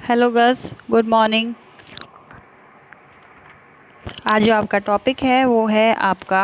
Hello girls, good morning. आज जो आपका टॉपिक है वो है आपका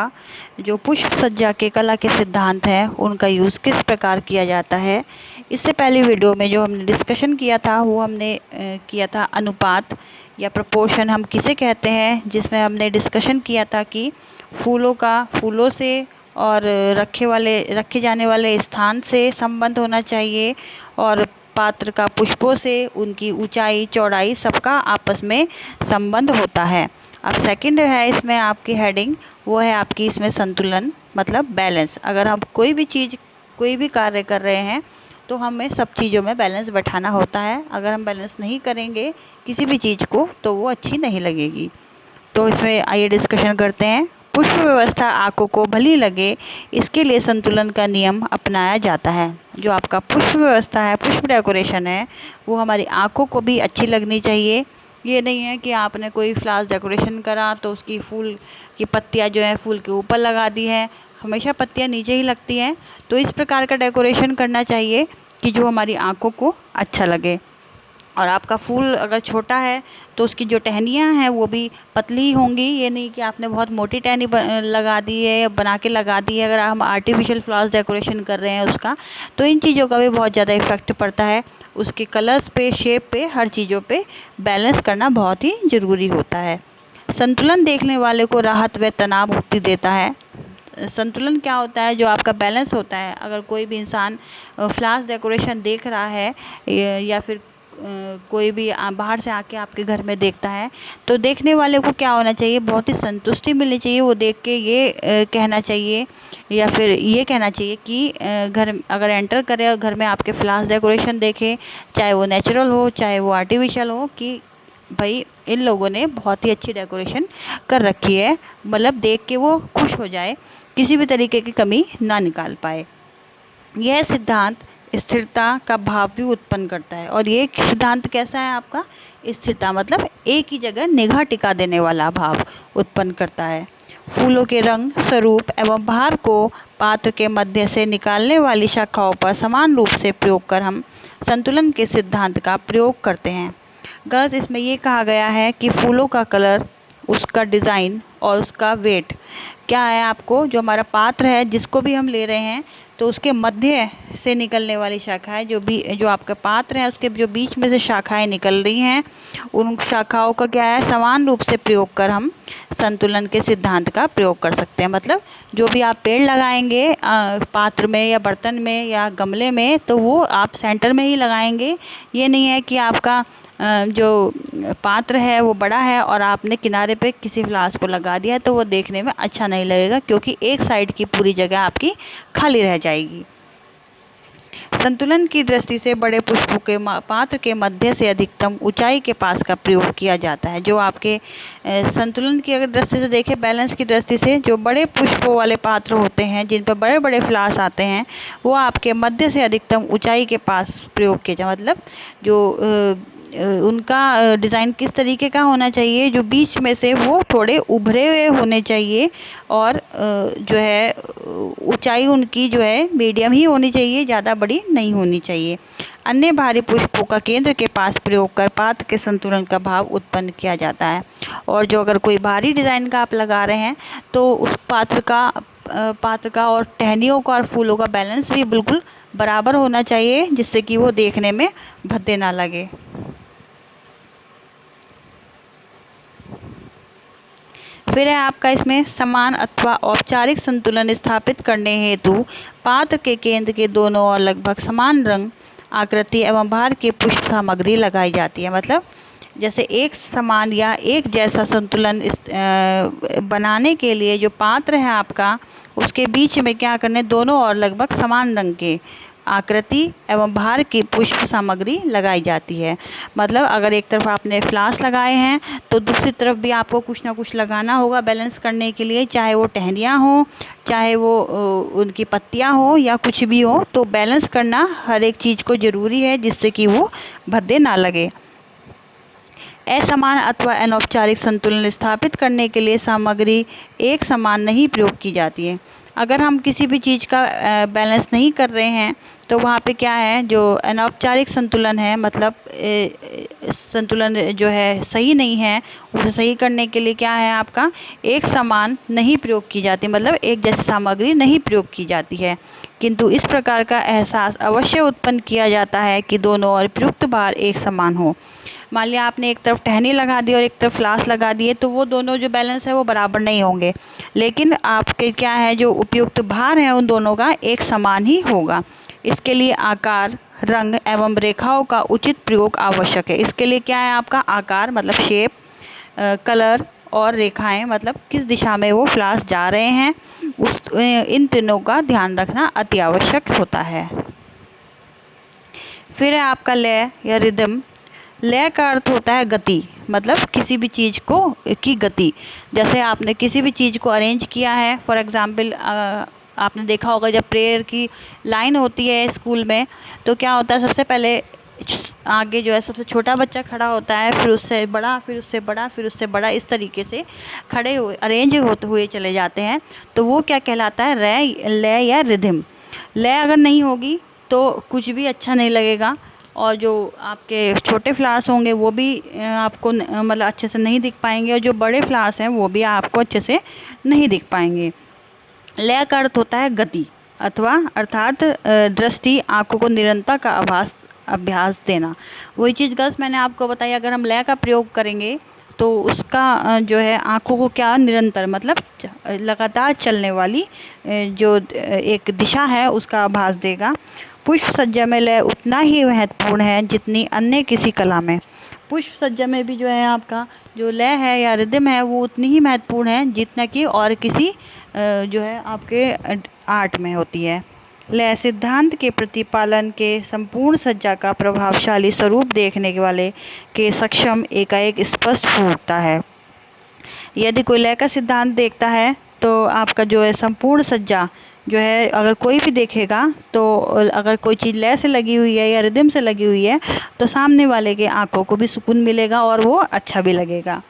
जो पुष्प सज्जा के कला के सिद्धांत हैं उनका यूज़ किस प्रकार किया जाता है। इससे पहले वीडियो में जो हमने डिस्कशन किया था वो हमने किया था अनुपात या प्रपोर्शन हम किसे कहते हैं, जिसमें हमने डिस्कशन किया था कि फूलों से और रखे जाने वाले स्थान से संबंध होना चाहिए और पात्र का पुष्पों से उनकी ऊंचाई चौड़ाई सबका आपस में संबंध होता है। अब सेकंड है इसमें आपकी हेडिंग, वो है आपकी इसमें संतुलन मतलब बैलेंस। अगर हम कोई भी कार्य कर रहे हैं तो हमें सब चीज़ों में बैलेंस बैठाना होता है। अगर हम बैलेंस नहीं करेंगे किसी भी चीज़ को तो वो अच्छी नहीं लगेगी। तो इसमें आइए डिस्कशन करते हैं। पुष्प व्यवस्था आँखों को भली लगे, इसके लिए संतुलन का नियम अपनाया जाता है। जो आपका पुष्प व्यवस्था है, पुष्प डेकोरेशन है, वो हमारी आँखों को भी अच्छी लगनी चाहिए। ये नहीं है कि आपने कोई फ्लावर्स डेकोरेशन करा तो उसकी फूल की पत्तियाँ जो है फूल के ऊपर लगा दी है, हमेशा पत्तियाँ नीचे ही लगती हैं। तो इस प्रकार का डेकोरेशन करना चाहिए कि जो हमारी आँखों को अच्छा लगे। और आपका फूल अगर छोटा है तो उसकी जो टहनियाँ हैं वो भी पतली ही होंगी। ये नहीं कि आपने बहुत मोटी टहनी लगा दी है या बना के लगा दी है। अगर हम आर्टिफिशियल फ्लावर्स डेकोरेशन कर रहे हैं उसका, तो इन चीज़ों का भी बहुत ज़्यादा इफ़ेक्ट पड़ता है। उसके कलर्स पे, शेप पे, हर चीज़ों पे बैलेंस करना बहुत ही ज़रूरी होता है। संतुलन देखने वाले को राहत व तनाव मुक्ति देता है। संतुलन क्या होता है? जो आपका बैलेंस होता है। अगर कोई भी इंसान फ्लावर्स डेकोरेशन देख रहा है या फिर कोई भी बाहर से आके आपके घर में देखता है तो देखने वाले को क्या होना चाहिए? बहुत ही संतुष्टि मिलनी चाहिए। वो देख के ये कहना चाहिए या फिर ये कहना चाहिए कि घर अगर एंटर करे और घर में आपके फ्लावर्स डेकोरेशन देखे, चाहे वो नेचुरल हो चाहे वो आर्टिफिशियल हो, कि भाई इन लोगों ने बहुत ही अच्छी डेकोरेशन कर रखी है। मतलब देख के वो खुश हो जाए, किसी भी तरीके की कमी ना निकाल पाए। यह सिद्धांत स्थिरता का भाव भी उत्पन्न करता है। और ये सिद्धांत कैसा है आपका? स्थिरता मतलब एक ही जगह निगाह टिका देने वाला भाव उत्पन्न करता है। फूलों के रंग, स्वरूप एवं भार को पात्र के मध्य से निकालने वाली शाखाओं पर समान रूप से प्रयोग कर हम संतुलन के सिद्धांत का प्रयोग करते हैं। गर्ल्स, इसमें ये कहा गया है कि फूलों का कलर, उसका डिज़ाइन और उसका वेट क्या है। आपको जो हमारा पात्र है जिसको भी हम ले रहे हैं तो उसके मध्य से निकलने वाली शाखाएं, जो आपका पात्र है उसके जो बीच में से शाखाएं निकल रही हैं, उन शाखाओं का क्या है, समान रूप से प्रयोग कर हम संतुलन के सिद्धांत का प्रयोग कर सकते हैं। मतलब जो भी आप पेड़ लगाएंगे पात्र में या बर्तन में या गमले में, तो वो आप सेंटर में ही लगाएंगे। ये नहीं है कि आपका जो पात्र है वो बड़ा है और आपने किनारे पे किसी फ्लावर्स को लगा दिया तो वो देखने में अच्छा नहीं लगेगा, क्योंकि एक साइड की पूरी जगह आपकी खाली रह जाएगी। संतुलन की दृष्टि से बड़े पुष्पों के पात्र के मध्य से अधिकतम ऊंचाई के पास का प्रयोग किया जाता है। जो आपके संतुलन की अगर दृष्टि से देखें, बैलेंस की दृष्टि से, जो बड़े पुष्पों वाले पात्र होते हैं जिन पर बड़े बड़े फ्लावर्स आते हैं, वो आपके मध्य से अधिकतम ऊंचाई के पास प्रयोग किया जाए। मतलब जो उनका डिज़ाइन किस तरीके का होना चाहिए? जो बीच में से वो थोड़े उभरे हुए होने चाहिए और जो है ऊंचाई उनकी जो है मीडियम ही होनी चाहिए, ज़्यादा बड़ी नहीं होनी चाहिए। अन्य भारी पुष्पों का केंद्र के पास प्रयोग कर पात्र के संतुलन का भाव उत्पन्न किया जाता है। और जो अगर कोई भारी डिज़ाइन का आप लगा रहे हैं तो उस पात्र का और टहनियों का और फूलों का बैलेंस भी बिल्कुल बराबर होना चाहिए, जिससे कि वो देखने में भद्दे ना लगे। फिर है आपका इसमें समान अथवा औपचारिक संतुलन स्थापित करने हेतु पात्र के केंद्र के दोनों ओर लगभग समान रंग, आकृति एवं भार की पुष्प सामग्री लगाई जाती है। मतलब जैसे एक समान या एक जैसा संतुलन बनाने के लिए जो पात्र है आपका, उसके बीच में क्या करने, दोनों ओर लगभग समान रंग के, आकृति एवं भार की पुष्प सामग्री लगाई जाती है। मतलब अगर एक तरफ आपने फ्लावर्स लगाए हैं तो दूसरी तरफ भी आपको कुछ ना कुछ लगाना होगा बैलेंस करने के लिए, चाहे वो टहनियाँ हो, चाहे वो उनकी पत्तियाँ हो या कुछ भी हो। तो बैलेंस करना हर एक चीज़ को ज़रूरी है, जिससे कि वो भद्दे ना लगे। असमान अथवा अनौपचारिक संतुलन स्थापित करने के लिए सामग्री एक समान नहीं प्रयोग की जाती है। अगर हम किसी भी चीज़ का बैलेंस नहीं कर रहे हैं तो वहाँ पे क्या है, जो अनौपचारिक संतुलन है, मतलब संतुलन जो है सही नहीं है, उसे सही करने के लिए क्या है आपका, एक समान नहीं प्रयोग की जाती, मतलब एक जैसी सामग्री नहीं प्रयोग की जाती है। किंतु इस प्रकार का एहसास अवश्य उत्पन्न किया जाता है कि दोनों और प्रयुक्त भार एक समान हो। मान लिया आपने एक तरफ टहनी लगा दी और एक तरफ फ्लास लगा दिए, तो वो दोनों जो बैलेंस है वो बराबर नहीं होंगे, लेकिन आपके क्या है, जो उपयुक्त भार है उन दोनों का एक समान ही होगा। इसके लिए आकार, रंग एवं रेखाओं का उचित प्रयोग आवश्यक है। इसके लिए क्या है आपका, आकार मतलब शेप, कलर और रेखाएं मतलब किस दिशा में वो फ्लास जा रहे हैं, इन तीनों का ध्यान रखना अति आवश्यक होता है। फिर है आपका लय या रिदम। लय का अर्थ होता है गति, मतलब किसी भी चीज़ को की गति। जैसे आपने किसी भी चीज़ को अरेंज किया है, फॉर एग्जांपल आपने देखा होगा जब प्रेयर की लाइन होती है स्कूल में, तो क्या होता है, सबसे पहले आगे जो है सबसे छोटा बच्चा खड़ा होता है, फिर उससे बड़ा, फिर उससे बड़ा, फिर उससे बड़ा, इस तरीके से खड़े हुए अरेंज होते हुए चले जाते हैं। तो वो क्या कहलाता है, लय या रिदम। लय अगर नहीं होगी तो कुछ भी अच्छा नहीं लगेगा, और जो आपके छोटे फ्लावर्स होंगे वो भी आपको मतलब अच्छे से नहीं दिख पाएंगे, और जो बड़े फ्लावर्स हैं वो भी आपको अच्छे से नहीं दिख पाएंगे। लय का अर्थ होता है गति अथवा अर्थात दृष्टि, आंखों को निरंतर का अभ्यास देना। वही चीज़ गर्ल्स मैंने आपको बताई, अगर हम लय का प्रयोग करेंगे तो उसका जो है आंखों को क्या, निरंतर मतलब लगातार चलने वाली जो एक दिशा है उसका आभास देगा। पुष्प सज्जा में लय उतना ही महत्वपूर्ण है जितनी अन्य किसी कला में। पुष्प सज्जा में भी जो है आपका जो लय है या रिदम है वो उतनी ही महत्वपूर्ण है जितना कि और किसी जो है आपके आर्ट में होती है। लय सिद्धांत के प्रतिपालन के संपूर्ण सज्जा का प्रभावशाली स्वरूप देखने वाले के सक्षम एकाएक स्पष्ट होता है। यदि कोई लय का सिद्धांत देखता है तो आपका जो है संपूर्ण सज्जा जो है, अगर कोई भी देखेगा तो अगर कोई चीज़ लय से लगी हुई है या रिदम से लगी हुई है तो सामने वाले के आंखों को भी सुकून मिलेगा और वो अच्छा भी लगेगा।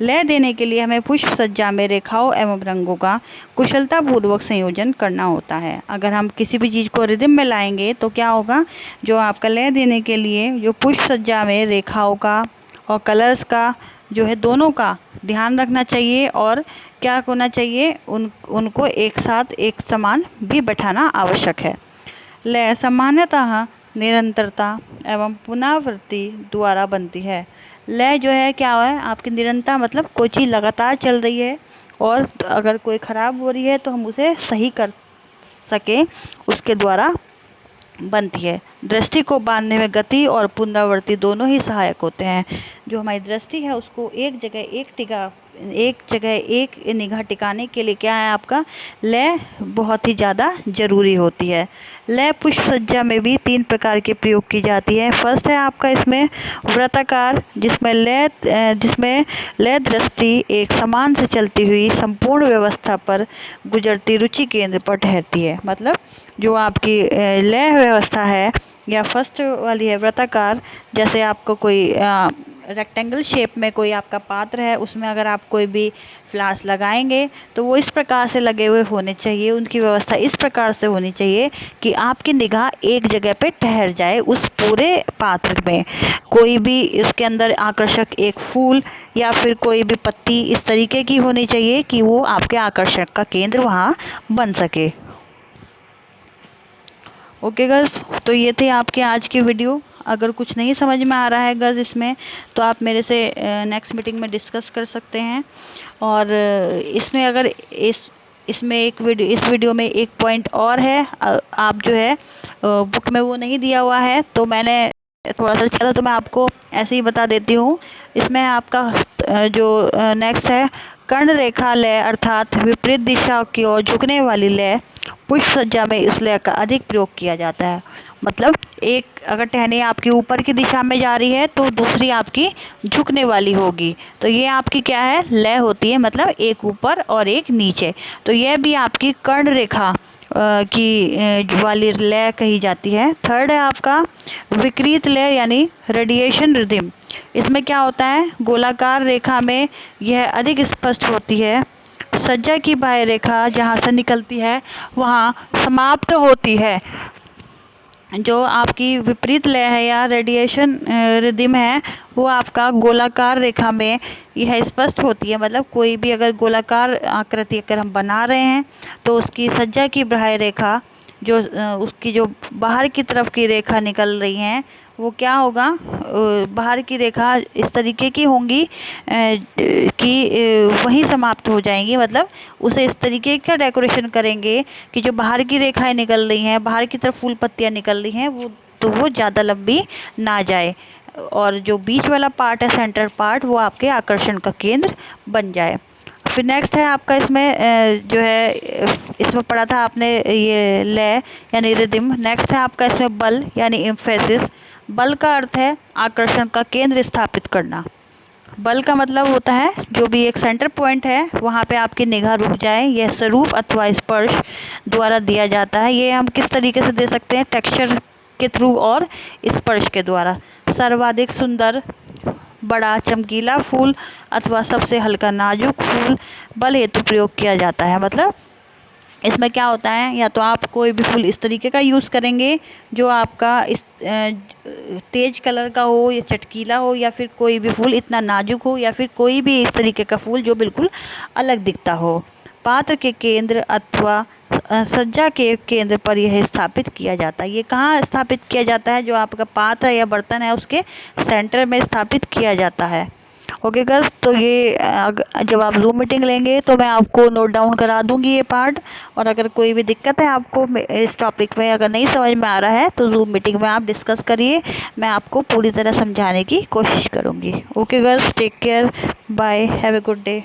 लय देने के लिए हमें पुष्प सज्जा में रेखाओं एवं रंगों का कुशलतापूर्वक संयोजन करना होता है। अगर हम किसी भी चीज़ को रिदम में लाएंगे तो क्या होगा, जो आपका लय देने के लिए जो पुष्प सज्जा में रेखाओं का और कलर्स का जो है दोनों का ध्यान रखना चाहिए, और क्या होना चाहिए, उनको एक साथ एक समान भी बैठाना आवश्यक है। लय सामान्यतः निरंतरता एवं पुनरावृत्ति द्वारा बनती है। लय जो है क्या है आपकी निरंतर, मतलब कोई चीज़ लगातार चल रही है और अगर कोई ख़राब हो रही है तो हम उसे सही कर सकें, उसके द्वारा बनती है। दृष्टि को बांधने में गति और पुनरावृत्ति दोनों ही सहायक होते हैं। जो हमारी दृष्टि है उसको एक जगह एक निगाह टिकाने के लिए क्या है आपका, लय बहुत ही ज़्यादा ज़रूरी होती है। लय पुष्प सज्जा में भी 3 प्रकार के प्रयोग की जाती है। फर्स्ट है आपका इसमें वृत्ताकार, जिसमें लय दृष्टि एक समान से चलती हुई संपूर्ण व्यवस्था पर गुजरती रुचि केंद्र पर ठहरती है। मतलब जो आपकी लय व्यवस्था है या फर्स्ट वाली है वृत्ताकार, जैसे आपको कोई रेक्टेंगल शेप में कोई आपका पात्र है, उसमें अगर आप कोई भी फ्लावर्स लगाएंगे तो वो इस प्रकार से लगे हुए होने चाहिए, उनकी व्यवस्था इस प्रकार से होनी चाहिए कि आपकी निगाह एक जगह पे ठहर जाए उस पूरे पात्र में। कोई भी उसके अंदर आकर्षक एक फूल या फिर कोई भी पत्ती इस तरीके की होनी चाहिए कि वो आपके आकर्षण का केंद्र वहाँ बन सके। ओके गर्ल्स, तो ये थे आपके आज की वीडियो। अगर कुछ नहीं समझ में आ रहा है गर्ल्स इसमें, तो आप मेरे से नेक्स्ट मीटिंग में डिस्कस कर सकते हैं। और इसमें अगर इस वीडियो में एक पॉइंट और है, आप जो है बुक में वो नहीं दिया हुआ है, तो मैंने थोड़ा सा चला तो मैं आपको ऐसे ही बता देती हूँ। इसमें आपका जो नेक्स्ट है कर्ण रेखा लय, अर्थात विपरीत दिशा की ओर झुकने वाली लय। पुष्प सज्जा में इस लय का अधिक प्रयोग किया जाता है। मतलब एक अगर टहनी आपकी ऊपर की दिशा में जा रही है तो दूसरी आपकी झुकने वाली होगी, तो ये आपकी क्या है, लय होती है, मतलब एक ऊपर और एक नीचे। तो यह भी आपकी कर्ण रेखा की वाली लय कही जाती है। थर्ड है आपका विकृत लय यानी रेडिएशन रिदम। इसमें क्या होता है, गोलाकार रेखा में यह अधिक स्पष्ट होती है। सज्जा की बाह्य रेखा जहाँ से निकलती है वहाँ समाप्त होती है। जो आपकी विपरीत लय है या रेडिएशन रिदिम है, वो आपका गोलाकार रेखा में यह स्पष्ट होती है। मतलब कोई भी अगर गोलाकार आकृति अगर हम बना रहे हैं तो उसकी सज्जा की बाह्य रेखा, जो उसकी जो बाहर की तरफ की रेखा निकल रही हैं, वो क्या होगा, बाहर की रेखा इस तरीके की होंगी कि वहीं समाप्त हो जाएंगी। मतलब उसे इस तरीके का डेकोरेशन करेंगे कि जो बाहर की रेखाएं निकल रही हैं, बाहर की तरफ फूल पत्तियां निकल रही हैं, वो ज़्यादा लंबी ना जाए, और जो बीच वाला पार्ट है, सेंटर पार्ट, वो आपके आकर्षण का केंद्र बन जाए। फिर नेक्स्ट है आपका इसमें जो है इसमें पढ़ा था आपने ये लय यानी रिदिम। नेक्स्ट है आपका इसमें बल यानी एम्फेसिस। बल का अर्थ है आकर्षण का केंद्र स्थापित करना। बल का मतलब होता है जो भी एक सेंटर पॉइंट है वहाँ पे आपकी निगाह रुक जाए। यह स्वरूप अथवा स्पर्श द्वारा दिया जाता है। ये हम किस तरीके से दे सकते हैं, टेक्सचर के थ्रू और स्पर्श के द्वारा। सर्वाधिक सुंदर, बड़ा चमकीला फूल अथवा सबसे हल्का नाजुक फूल बल हेतु प्रयोग किया जाता है। मतलब इसमें क्या होता है, या तो आप कोई भी फूल इस तरीके का यूज़ करेंगे जो आपका इस तेज कलर का हो या चटकीला हो, या फिर कोई भी फूल इतना नाजुक हो, या फिर कोई भी इस तरीके का फूल जो बिल्कुल अलग दिखता हो। पात्र के केंद्र अथवा सज्जा के केंद्र पर यह स्थापित किया जाता है। ये कहाँ स्थापित किया जाता है, जो आपका पात्र या बर्तन है उसके सेंटर में स्थापित किया जाता है। ओके गर्ल्स, तो ये जब आप जूम मीटिंग लेंगे तो मैं आपको नोट डाउन करा दूंगी ये पार्ट। और अगर कोई भी दिक्कत है आपको इस टॉपिक में, अगर नहीं समझ में आ रहा है, तो जूम मीटिंग में आप डिस्कस करिए, मैं आपको पूरी तरह समझाने की कोशिश करूँगी। Okay girls, take care, bye, have a good day.